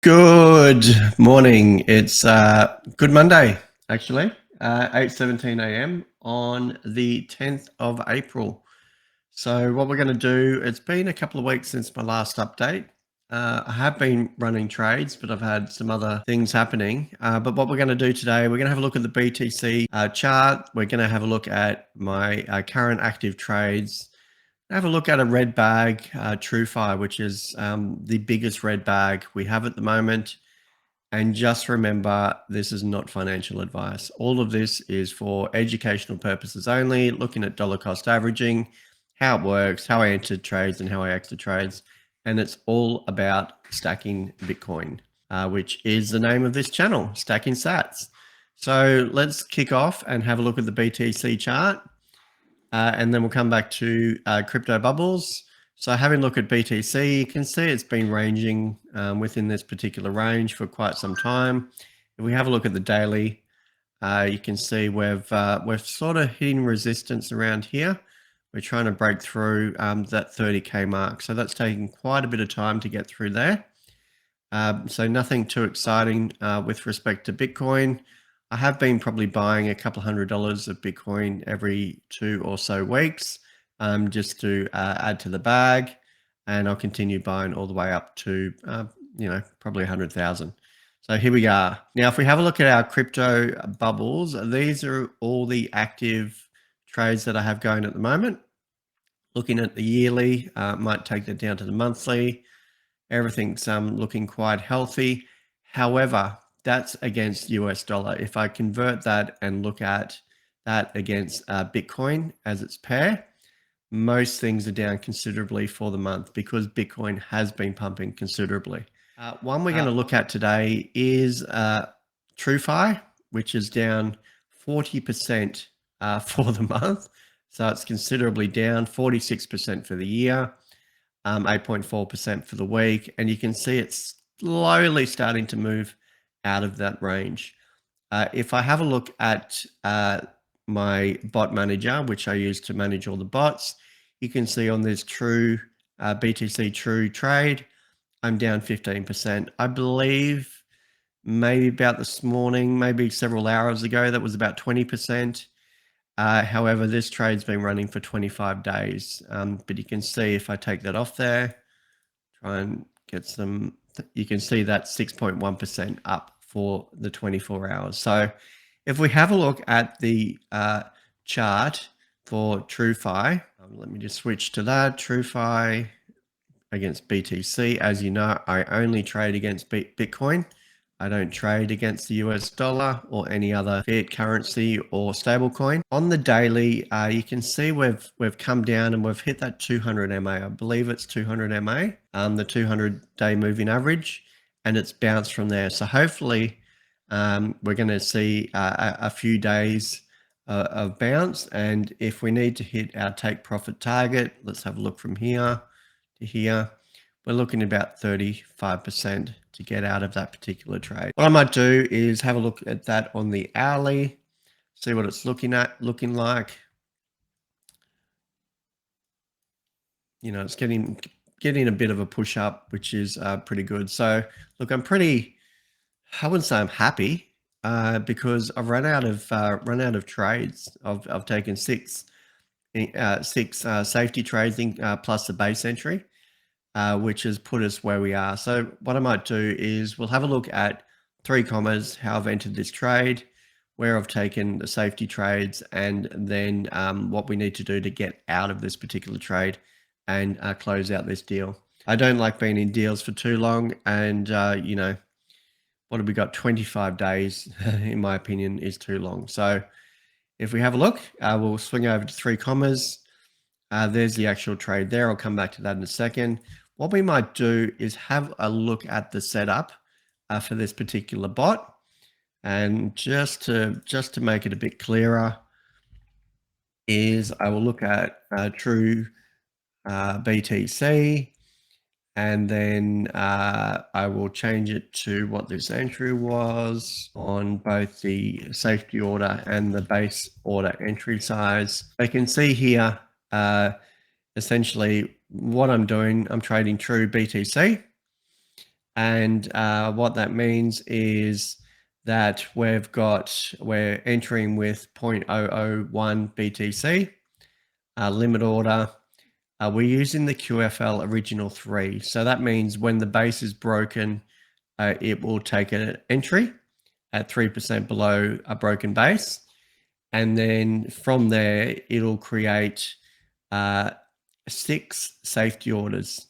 Good morning. It's good Monday, actually, 8:17 a.m. on the 10th of April. So what we're going to do, it's been a couple of weeks since my last update. I have been running trades, but I've had some other things happening. But what we're going to do today, we're going to have a look at the BTC chart. We're going to have a look at my current active trades. Have a look at a red bag, Truefi, which is the biggest red bag we have at the moment. And just remember, this is not financial advice. All of this is for educational purposes only, looking at dollar cost averaging, how it works, how I entered trades and how I exit trades. And it's all about stacking Bitcoin, which is the name of this channel, Stacking Sats. So let's kick off and have a look at the BTC chart. And then we'll come back to crypto bubbles. So having a look at BTC, you can see it's been ranging within this particular range for quite some time. If we have a look at the daily, you can see we've sort of hitting resistance around here. We're trying to break through that 30K mark. So that's taking quite a bit of time to get through there. So nothing too exciting with respect to Bitcoin. I have been probably buying a couple $100 of Bitcoin every 2 or so weeks just to add to the bag. And I'll continue buying all the way up to, probably 100,000. So here we are. Now, if we have a look at our crypto bubbles, these are all the active trades that I have going at the moment. Looking at the yearly, might take that down to the monthly. Everything's looking quite healthy. However, that's against US dollar. If I convert that and look at that against Bitcoin as its pair, most things are down considerably for the month because Bitcoin has been pumping considerably. One we're going to look at today is Truefi, which is down 40% for the month. So it's considerably down, 46% for the year. 8.4% for the week, and you can see it's slowly starting to move out of that range. If I have a look at my bot manager, which I use to manage all the bots, you can see on this BTC True trade, I'm down 15%. I believe maybe about this morning, maybe several hours ago, that was about 20%. However, this trade's been running for 25 days, but you can see if I take that off there, try and get some, you can see that 6.1% up for the 24 hours. So if we have a look at the chart for Truefi, let me just switch to that, Truefi against BTC. As you know, I only trade against Bitcoin. I don't trade against the US dollar or any other fiat currency or stablecoin. On the daily, you can see we've come down and we've hit that 200 MA. I believe it's 200 MA, the 200-day moving average, and it's bounced from there. So hopefully we're going to see a few days of bounce. And if we need to hit our take profit target, let's have a look from here to here. We're looking at about 35% to get out of that particular trade. What I might do is have a look at that on the hourly, see what it's looking like. You know, it's getting a bit of a push up, which is pretty good. So look, I wouldn't say I'm happy because I've run out of trades. I've taken six safety trades plus the base entry. Which has put us where we are. So what I might do is we'll have a look at 3 commas, how I've entered this trade, where I've taken the safety trades, and then what we need to do to get out of this particular trade and close out this deal. I don't like being in deals for too long, and what have we got? 25 days, in my opinion, is too long. So if we have a look, we'll swing over to 3 commas. There's the actual trade there. I'll come back to that in a second. What we might do is have a look at the setup for this particular bot. And just to make it a bit clearer is I will look at True BTC, and then I will change it to what this entry was on both the safety order and the base order entry size. I can see here essentially what I'm doing. I'm trading True BTC. And what that means is that we're entering with 0.001 BTC, limit order. We're using the QFL original 3. So that means when the base is broken, it will take an entry at 3% below a broken base. And then from there, it'll create uh, 6 safety orders.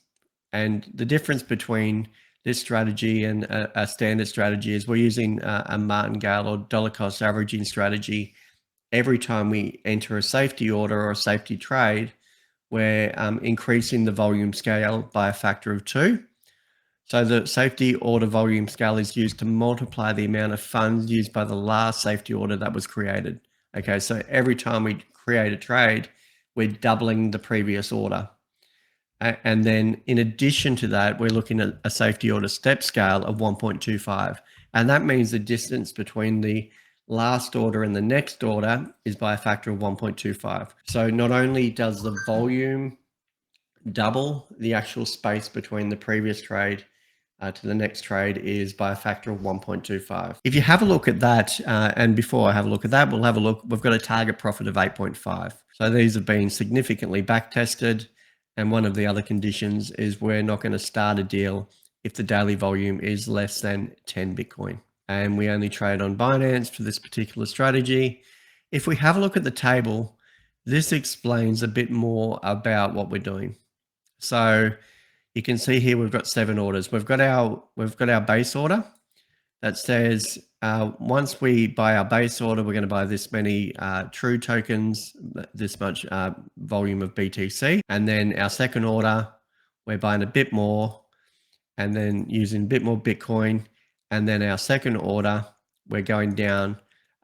And the difference between this strategy and a standard strategy is we're using a martingale or dollar cost averaging strategy. Every time we enter a safety order or a safety trade, we're increasing the volume scale by a factor of 2. So the safety order volume scale is used to multiply the amount of funds used by the last safety order that was created. Okay, so every time we create a trade, we're doubling the previous order. And then in addition to that, we're looking at a safety order step scale of 1.25. And that means the distance between the last order and the next order is by a factor of 1.25. So not only does the volume double, the actual space between the previous trade to the next trade is by a factor of 1.25. If you have a look at that, and before I have a look at that, we'll have a look. We've got a target profit of 8.5. So these have been significantly back tested. And one of the other conditions is we're not going to start a deal if the daily volume is less than 10 Bitcoin. And we only trade on Binance for this particular strategy. If we have a look at the table, this explains a bit more about what we're doing. So you can see here we've got 7 orders. We've got our base order that says once we buy our base order, we're going to buy this many True tokens, this much volume of BTC, and then our second order, we're buying a bit more, and then using a bit more Bitcoin, and then our second order, we're going down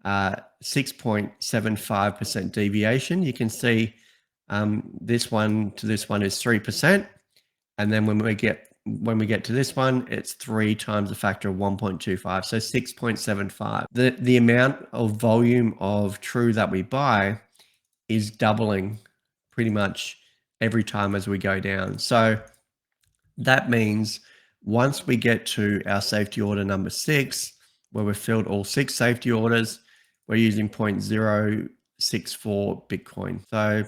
6.75% deviation. You can see this one to this one is 3%. And then when we get to this one, it's 3 times a factor of 1.25, so 6.75. The amount of volume of True that we buy is doubling pretty much every time as we go down. So that means once we get to our safety order number 6, where we've filled all 6 safety orders, we're using 0.064 Bitcoin. So,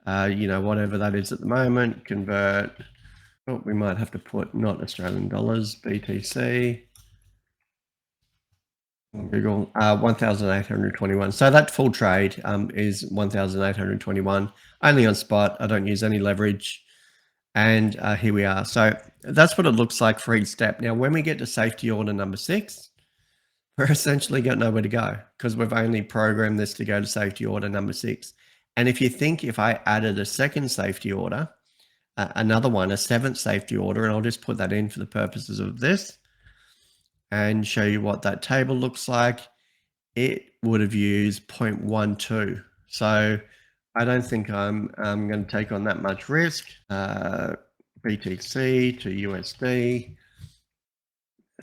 whatever that is at the moment, convert. Oh, we might have to put not Australian dollars, BTC. Google 1,821. So that full trade is 1,821, only on spot. I don't use any leverage. And here we are. So that's what it looks like for each step. Now, when we get to safety order number 6, we're essentially got nowhere to go because we've only programmed this to go to safety order number 6. And if you think if I added a second safety order, another one, a 7th safety order, and I'll just put that in for the purposes of this and show you what that table looks like, it would have used 0.12. So I don't think I'm going to take on that much risk. BTC to USD,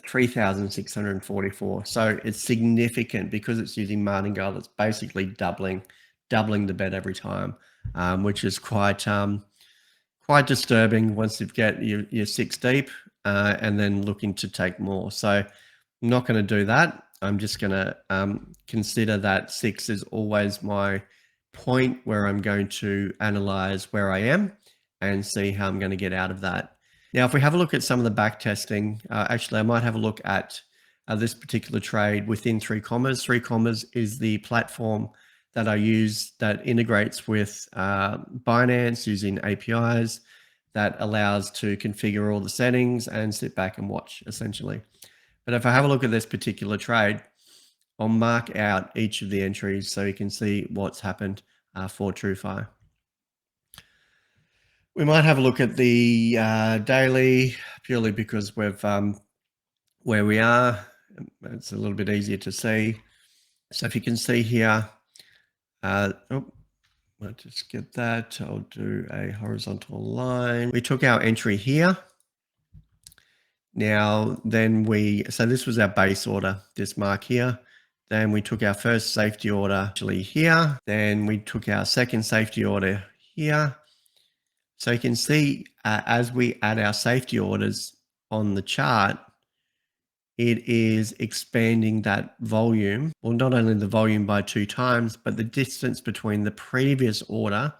3,644. So it's significant because it's using martingale. It's basically doubling the bet every time, which is quite disturbing once you get your 6 deep and then looking to take more. So I'm not going to do that. I'm just going to consider that 6 is always my point where I'm going to analyze where I am and see how I'm going to get out of that. Now, if we have a look at some of the back testing, actually, I might have a look at this particular trade within 3 commas. 3 commas is the platform that I use that integrates with Binance using APIs that allows to configure all the settings and sit back and watch, essentially. But if I have a look at this particular trade, I'll mark out each of the entries so you can see what's happened for Truefi. We might have a look at the daily, purely because we've where we are. It's a little bit easier to see. So if you can see here, let's just get that. I'll do a horizontal line. We took our entry here. Now, then so this was our base order, this mark here. Then we took our first safety order actually here. Then we took our second safety order here. So you can see as we add our safety orders on the chart, it is expanding that volume. Well, not only the volume by 2 times, but the distance between the previous order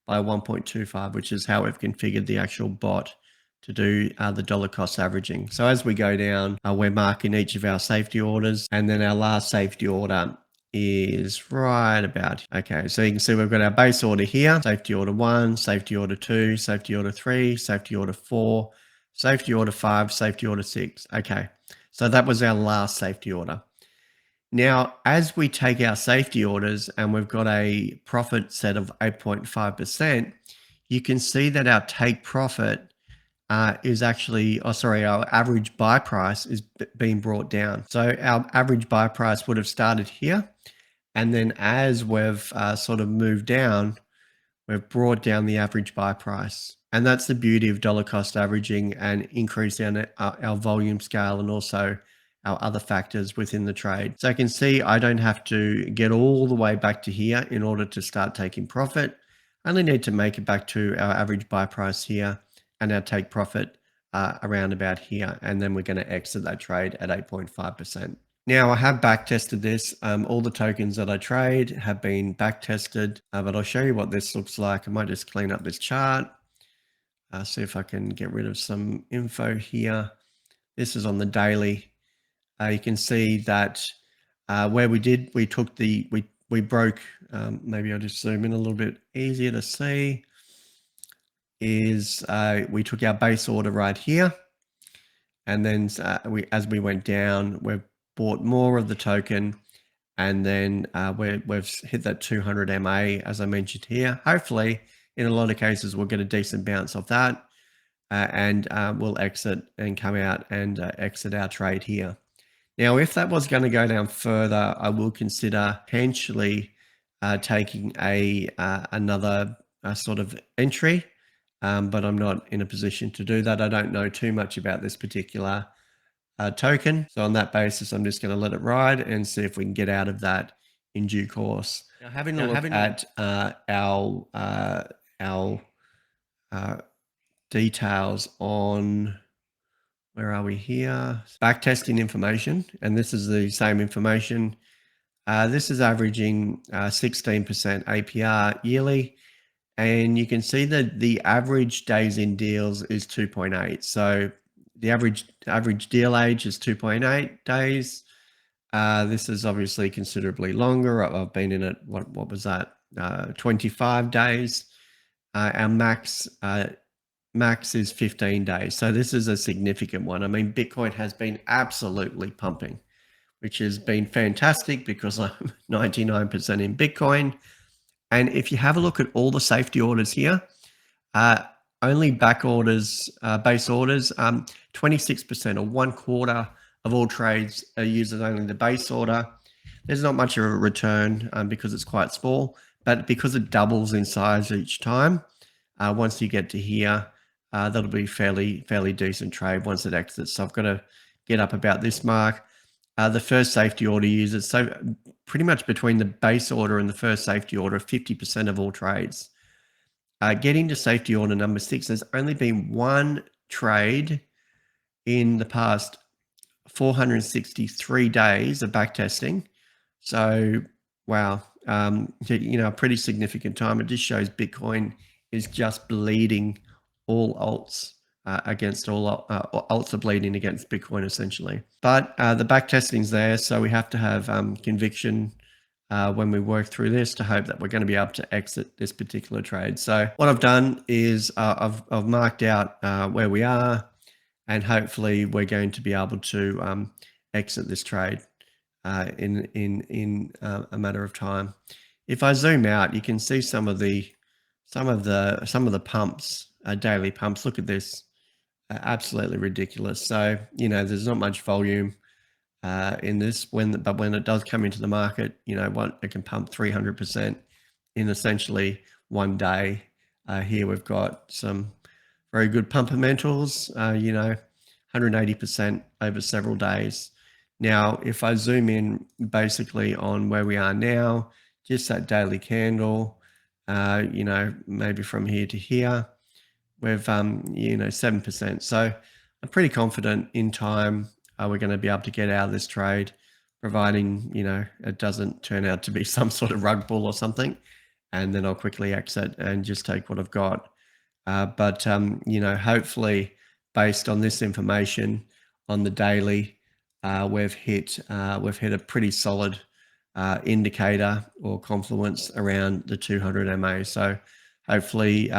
by 1.25, which is how we've configured the actual bot to do the dollar cost averaging. So as we go down, we're marking each of our safety orders, and then our last safety order is right about, okay, so you can see we've got our base order here, safety order 1, safety order 2, safety order 3, safety order 4, safety order 5, safety order 6. Okay, so that was our last safety order. Now, as we take our safety orders and we've got a profit set of 8.5%, you can see that our take profit is actually, oh, sorry, our average buy price is being brought down. So our average buy price would have started here. And then as we've sort of moved down, we've brought down the average buy price. And that's the beauty of dollar cost averaging and increasing our volume scale and also our other factors within the trade. So I can see I don't have to get all the way back to here in order to start taking profit. I only need to make it back to our average buy price here and our take profit around about here. And then we're going to exit that trade at 8.5%. Now I have back tested this. All the tokens that I trade have been back tested, but I'll show you what this looks like. I might just clean up this chart. See if I can get rid of some info here. This is on the daily. You can see that where we took the, we broke, maybe I'll just zoom in a little bit easier to see, is we took our base order right here. And then as we went down, we've bought more of the token, and then we've hit that 200 MA, as I mentioned here. Hopefully, in a lot of cases, we'll get a decent bounce off that, and we'll exit and come out and exit our trade here. Now, if that was going to go down further, I will consider potentially taking another sort of entry, but I'm not in a position to do that. I don't know too much about this particular token. So on that basis, I'm just going to let it ride and see if we can get out of that in due course. Now, having a look at our details on, where are we here? Backtesting information, and this is the same information. This is averaging 16% APR yearly, and you can see that the average days in deals is 2.8. So the average deal age is 2.8 days. This is obviously considerably longer. I've been in it, what was that? 25 days. Our max is 15 days. So this is a significant one. I mean, Bitcoin has been absolutely pumping, which has been fantastic because I'm 99% in Bitcoin. And if you have a look at all the safety orders here, only back orders, base orders, 26% or 1/4 of all trades are using only the base order. There's not much of a return because it's quite small, but because it doubles in size each time, once you get to here, that'll be fairly decent trade once it exits. So I've got to get up about this mark. The first safety order users, so pretty much between the base order and the first safety order, 50% of all trades. Getting to safety order number 6, there's only been one trade in the past 463 days of backtesting. So, wow, a pretty significant time. It just shows Bitcoin is just bleeding all alts against all alts are bleeding against Bitcoin essentially. But the backtesting's there, so we have to have conviction when we work through this to hope that we're going to be able to exit this particular trade. So what I've done is I've marked out where we are, and hopefully we're going to be able to exit this trade in a matter of time. If I zoom out, you can see some of the pumps, daily pumps. Look at this, absolutely ridiculous. So there's not much volume in this, but when it does come into the market, it can pump 300% in essentially one day. Here we've got some very good pumpermentals, 180% over several days. Now, if I zoom in basically on where we are now, just that daily candle, maybe from here to here, we've 7%. So I'm pretty confident in time we're going to be able to get out of this trade, providing, it doesn't turn out to be some sort of rug pull or something. And then I'll quickly exit and just take what I've got. But hopefully, based on this information on the daily, we've hit a pretty solid indicator or confluence around the 200 MA. So hopefully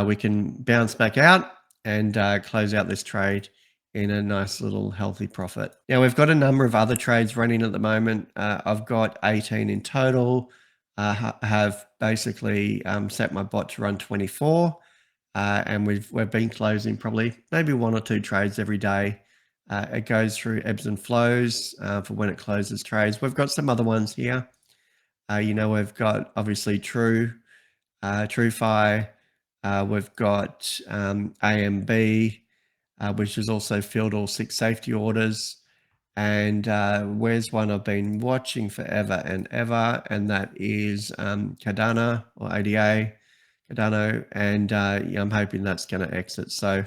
we can bounce back out and close out this trade in a nice little healthy profit. Now we've got a number of other trades running at the moment. I've got 18 in total. Have basically set my bot to run 24, and we've been closing probably maybe one or two trades every day. It goes through ebbs and flows for when it closes trades. We've got some other ones here. We've got obviously Truefi. We've got AMB, which has also filled all 6 safety orders. And where's one I've been watching forever and ever, and that is Cardano or ADA, Cardano, and I'm hoping that's going to exit. So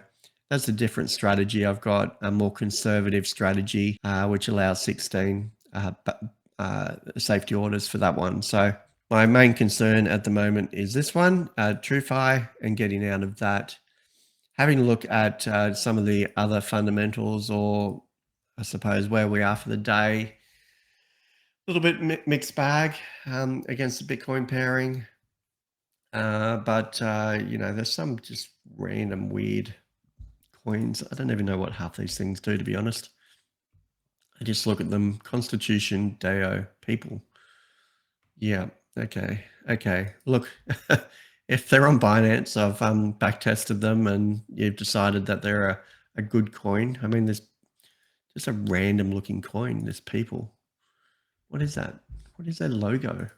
that's a different strategy. I've got a more conservative strategy, which allows 16 safety orders for that one. So my main concern at the moment is this one, Truefi, and getting out of that. Having a look at some of the other fundamentals, or I suppose where we are for the day, a little bit mixed bag against the Bitcoin pairing. But there's some just random weird coins. I don't even know what half these things do, to be honest. I just look at them. Constitution, Deo, people. Yeah. Okay. Look, if they're on Binance, I've back tested them, and you've decided that they're a good coin. I mean, there's just a random looking coin. There's people. What is that? What is that logo?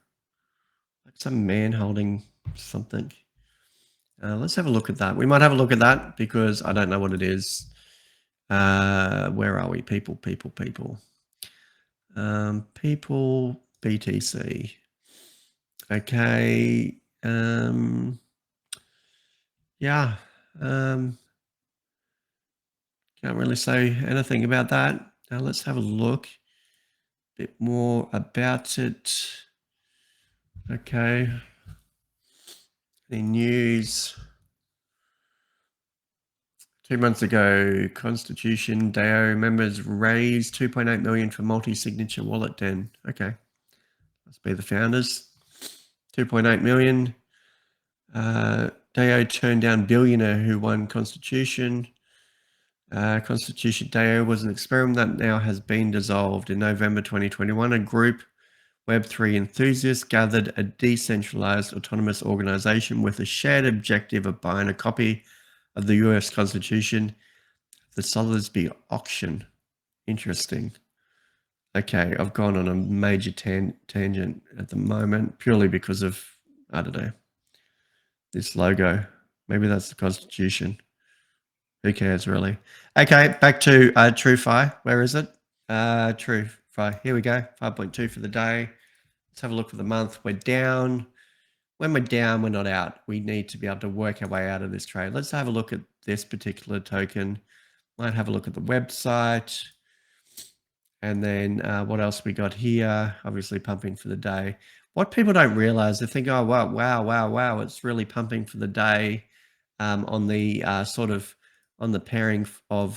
Like some man holding something. Let's have a look at that. We might have a look at that because I don't know what it is. Where are we? People. People, BTC. Okay. Yeah. Can't really say anything about that. Now let's have a look a bit more about it. Okay. The news. 2 months ago, Constitution DAO members raised 2.8 million for multi-signature wallet den. Okay. Must be the founders. 2.8 million. DAO turned down billionaire who won Constitution. Constitution DAO was an experiment that now has been dissolved. In November 2021, a group Web3 enthusiasts gathered a decentralized autonomous organization with a shared objective of buying a copy of the US Constitution at the Sotheby's auction. Interesting. Okay, I've gone on a major tangent at the moment purely because of, I don't know, this logo. Maybe that's the Constitution. Who cares, really? Okay, back to Truefi. Where is it? Truefi. Here we go. 5.2 for the day. Let's have a look for the month. We're down. When we're down, we're not out. We need to be able to work our way out of this trade. Let's have a look at this particular token. Might have a look at the website. And then what else we got here? Obviously pumping for the day. What people don't realize, they think, oh, wow, it's really pumping for the day on the on the pairing of,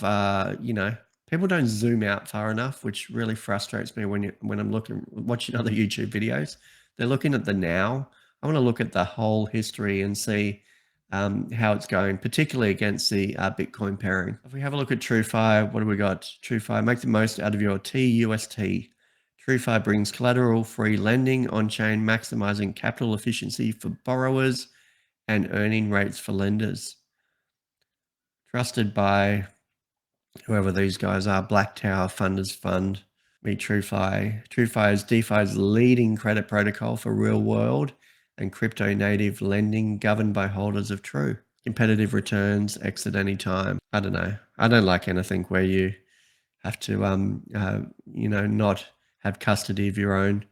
people don't zoom out far enough, which really frustrates me when I'm watching other YouTube videos. They're looking at the now. I want to look at the whole history and see how it's going, particularly against the Bitcoin pairing. If we have a look at Truefi, what do we got? Truefi, make the most out of your TUST. Truefi brings collateral-free lending on-chain, maximizing capital efficiency for borrowers and earning rates for lenders. Trusted by whoever these guys are, Black Tower Funders Fund. Meet Truefi. Truefi is DeFi's leading credit protocol for real-world and crypto-native lending governed by holders of True. Competitive returns, exit anytime. I don't know. I don't like anything where you have to, not have custody of your own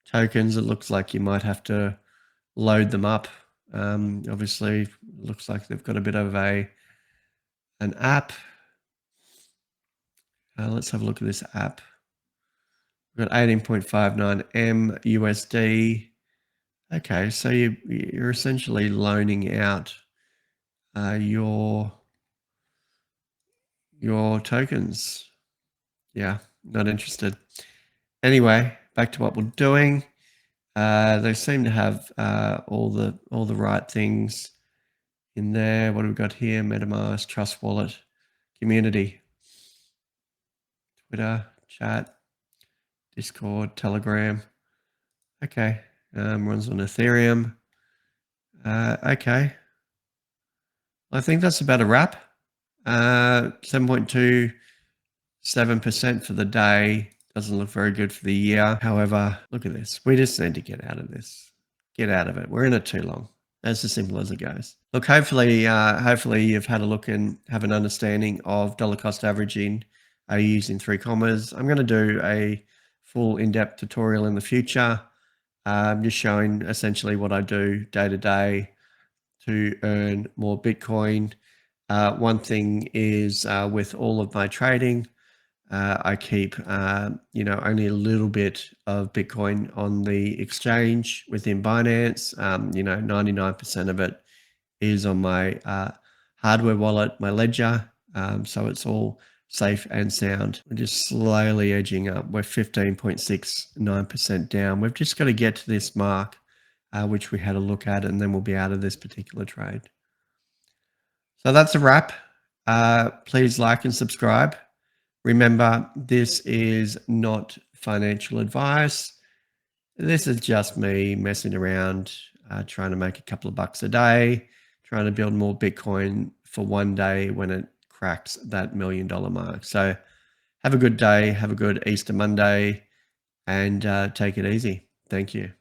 tokens. It looks like you might have to load them up. Obviously, looks like they've got a bit of an app. Let's have a look at this app. We've got 18.59 M USD. Okay, so you're essentially loaning out your tokens. Yeah, not interested. Anyway, back to what we're doing. They seem to have all the right things in there. What have we got here? MetaMask, Trust Wallet, Community, Twitter, Chat, Discord, Telegram. Okay, runs on Ethereum. Okay, I think that's about a wrap. 7.27% for the day. Doesn't look very good for the year. However, look at this. We just need to get out of this. Get out of it. We're in it too long. That's as simple as it goes. Look, hopefully you've had a look and have an understanding of dollar cost averaging using 3 commas. I'm going to do a full in-depth tutorial in the future. Just showing essentially what I do day to day to earn more Bitcoin. One thing is with all of my trading, I keep only a little bit of Bitcoin on the exchange within Binance. 99% of it is on my hardware wallet, my ledger. So it's all safe and sound. We're just slowly edging up. We're 15.69% down. We've just got to get to this mark, which we had a look at, and then we'll be out of this particular trade. So that's a wrap. Please like and subscribe. Remember, this is not financial advice. This is just me messing around, trying to make a couple of bucks a day, trying to build more Bitcoin for one day when it cracks that $1 million mark. So have a good day. Have a good Easter Monday and take it easy. Thank you.